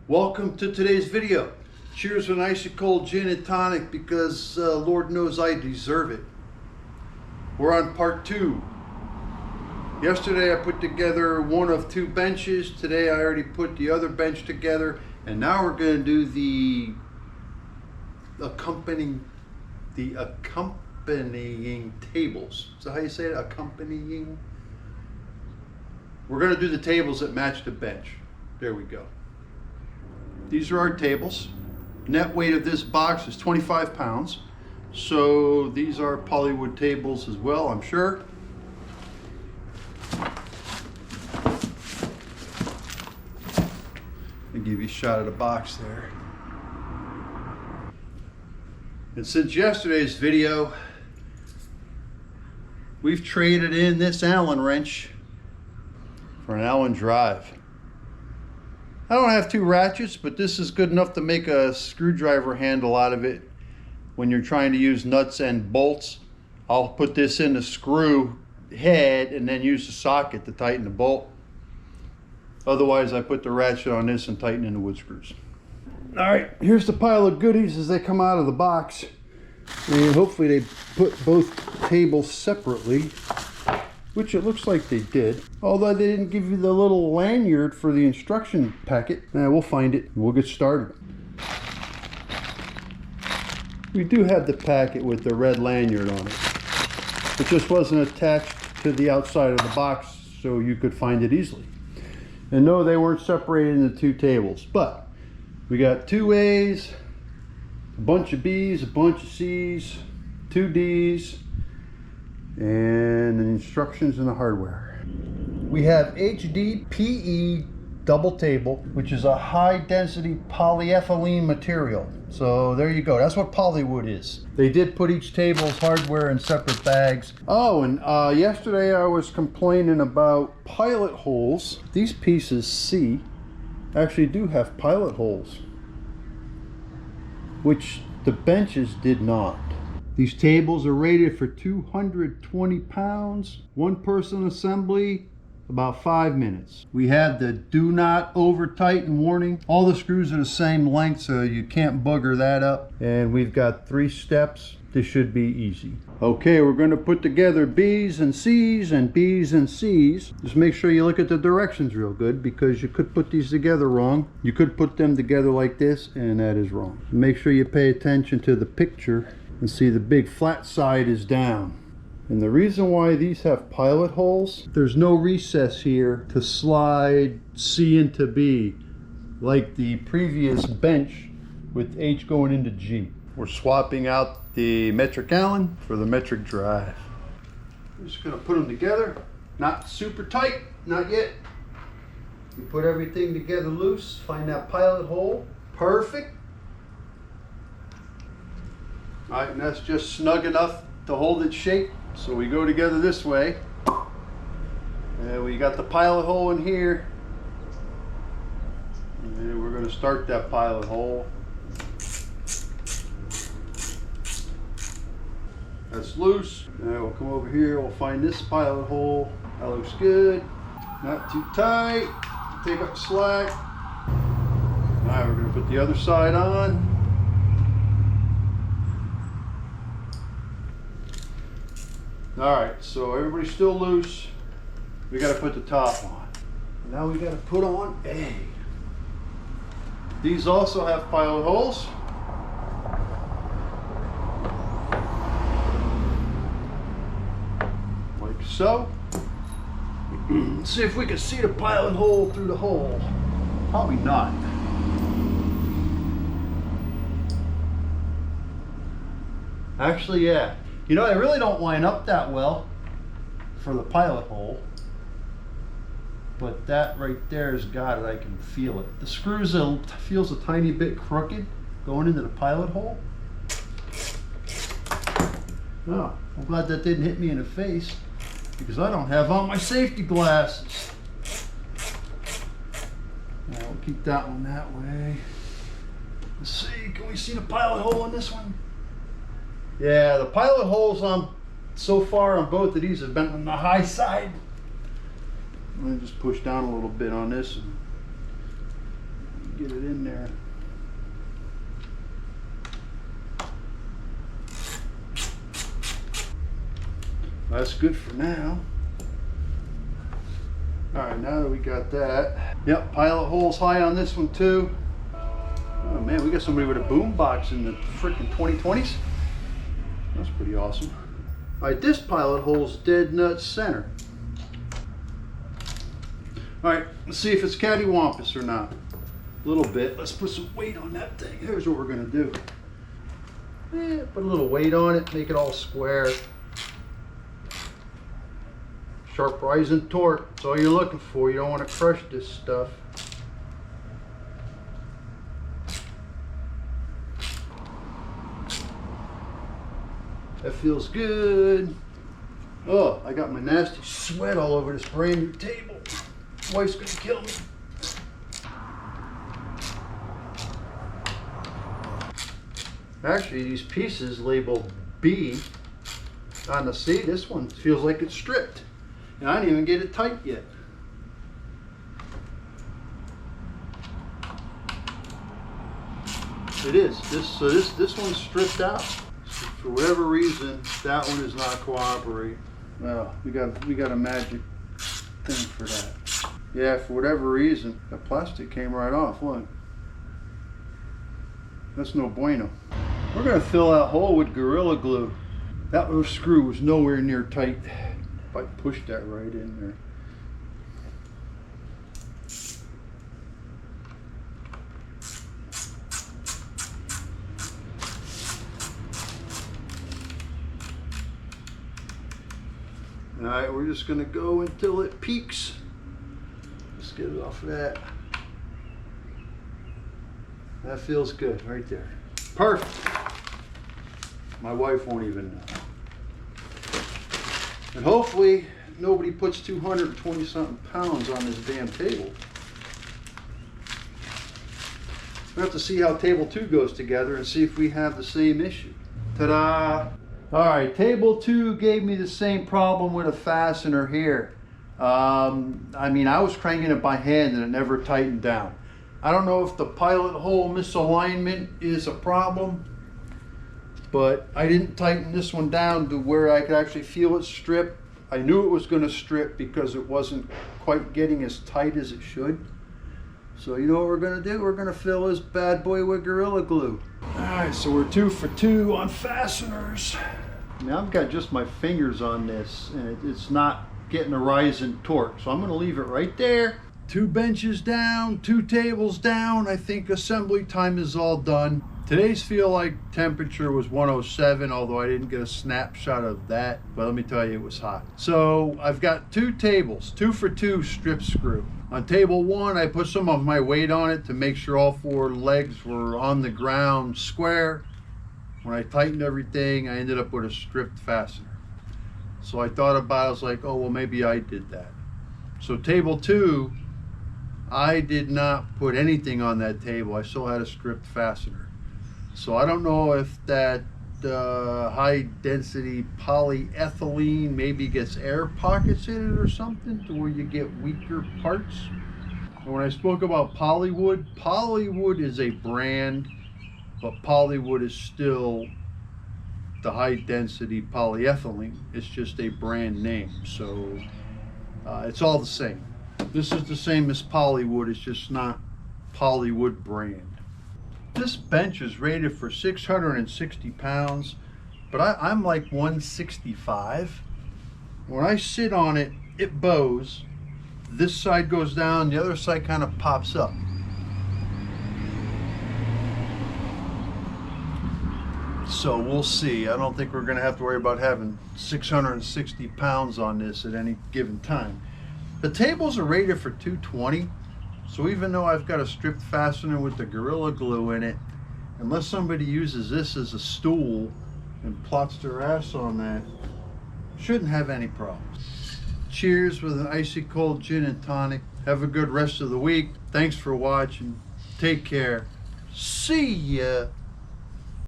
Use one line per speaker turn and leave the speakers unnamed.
Welcome to today's video. Cheers with an icy cold gin and tonic because Lord knows I deserve it. We're on part 2. Yesterday I put together one of 2 benches. Today I already put the other bench together, and now we're going to do the accompanying tables. Is that how you say it? Accompanying? We're going to do the tables that match the bench. There we go. These are our tables. Net weight of this box is 25 pounds. So these are POLYWOOD tables as well, I'm sure. I'll give you a shot of the box there. And since yesterday's video, we've traded in this Allen wrench for an Allen drive. I don't have 2 ratchets, but this is good enough to make a screwdriver handle out of it when you're trying to use nuts and bolts. I'll put this in the screw head and then use the socket to tighten the bolt. Otherwise, I put the ratchet on this and tighten in the wood screws. All right, here's the pile of goodies as they come out of the box. And hopefully they put both tables separately, which it looks like they did. Although they didn't give you the little lanyard for the instruction packet. We'll find it. We'll get started. We do have the packet with the red lanyard on it. It just wasn't attached to the outside of the box so you could find it easily. And no, they weren't separated into 2 tables. But we got 2 A's, a bunch of B's, a bunch of C's, 2 D's, and the instructions and the hardware. We have HDPE double table, which is a high density polyethylene material. So there you go. That's what POLYWOOD is. They did put each table's hardware in separate bags. Oh, and yesterday I was complaining about pilot holes. These pieces C actually do have pilot holes, which the benches did not. These tables are rated for 220 pounds, 1-person assembly, about 5 minutes. We have the do not over tighten warning. All the screws are the same length, so you can't bugger that up. And we've got 3 steps. This should be easy. Okay, we're going to put together B's and C's and B's and C's. Just make sure you look at the directions real good, because you could put these together wrong. You could put them together like this, and that is wrong. Make sure you pay attention to the picture and see the big flat side is down. And the reason why these have pilot holes, there's no recess here to slide C into B like the previous bench with H going into G. We're swapping out the metric Allen for the metric drive. We're just going to put them together, not super tight, not yet. You put everything together loose, find that pilot hole, perfect. All right, and that's just snug enough to hold its shape. So we go together this way. And we got the pilot hole in here. And we're going to start that pilot hole. That's loose. Now we'll come over here, we'll find this pilot hole. That looks good. Not too tight. Take up slack. All right, we're going to put the other side on. All right, so everybody's still loose. We got to put the top on. Now we got to put on A. These also have pilot holes. Like so. Let's see if we can see the pilot hole through the hole. Probably not. Actually, yeah. You know, they really don't line up that well for the pilot hole, but that right there has got it. I can feel it. The screws feels a tiny bit crooked going into the pilot hole. Oh, I'm glad that didn't hit me in the face, because I don't have on my safety glasses. Now we'll keep that one that way. Let's see, can we see the pilot hole in this one? Yeah, the pilot holes on so far on both of these have been on the high side. I'm going to just push down a little bit on this and get it in in there. That's good for now. All right, now that we got that. Yep, pilot hole's high on this one too. Oh man, we got somebody with a boom box in the freaking 2020s. That's pretty awesome. All right, this pilot hole's dead nut center. All right, let's see if it's cattywampus or not. A little bit. Let's put some weight on that thing. Here's what we're gonna do. Put a little weight on it, make it all square. Sharp rise and torque, that's all you're looking for. You don't want to crush this stuff. That feels good. Oh, I got my nasty sweat all over this brand new table. Wife's gonna kill me. Actually, these pieces labeled B on the C. This one feels like it's stripped. And I didn't even get it tight yet. It is. This one's stripped out. So for whatever reason, that one is not cooperating. Well, we got a magic thing for that. Yeah, for whatever reason, the plastic came right off. Look. That's no bueno. We're gonna fill that hole with Gorilla Glue. That little screw was nowhere near tight. If I push that right in there. All right, we're just gonna go until it peaks. Let's get it off of that. That feels good right there. Perfect. My wife won't even know. And hopefully nobody puts 220 something pounds on this damn table. We'll have to see how table 2 goes together and see if we have the same issue. Ta-da! All right, table 2 gave me the same problem with a fastener here. I mean, I was cranking it by hand and it never tightened down. I don't know if the pilot hole misalignment is a problem, but I didn't tighten this one down to where I could actually feel it strip. I knew it was going to strip because it wasn't quite getting as tight as it should. So you know what we're going to do? We're going to fill this bad boy with Gorilla Glue. All right, so we're 2 for 2 on fasteners. Now I've got just my fingers on this and it's not getting a rise in torque. So I'm going to leave it right there. 2 benches down, 2 tables down. I think assembly time is all done. Today's feel like temperature was 107, although I didn't get a snapshot of that, but let me tell you, it was hot. So I've got 2 tables, 2 for 2 strip screw. On table 1, I put some of my weight on it to make sure all 4 legs were on the ground square. When I tightened everything, I ended up with a stripped fastener. So I thought about it, I was like, oh, well, maybe I did that. So table 2, I did not put anything on that table. I still had a stripped fastener. So I don't know if that high density polyethylene maybe gets air pockets in it or something to where you get weaker parts. And when I spoke about POLYWOOD, POLYWOOD is a brand, but POLYWOOD is still the high density polyethylene. It's just a brand name. So it's all the same. This is the same as POLYWOOD, it's just not POLYWOOD brand. This bench is rated for 660 pounds, but I'm like 165. When I sit on it, it bows. This side goes down, the other side kind of pops up. So we'll see. I don't think we're gonna have to worry about having 660 pounds on this at any given time. The tables are rated for 220. So even though I've got a stripped fastener with the Gorilla Glue in it, unless somebody uses this as a stool and plots their ass on that, shouldn't have any problems. Cheers with an icy cold gin and tonic. Have a good rest of the week. Thanks for watching. Take care. See ya.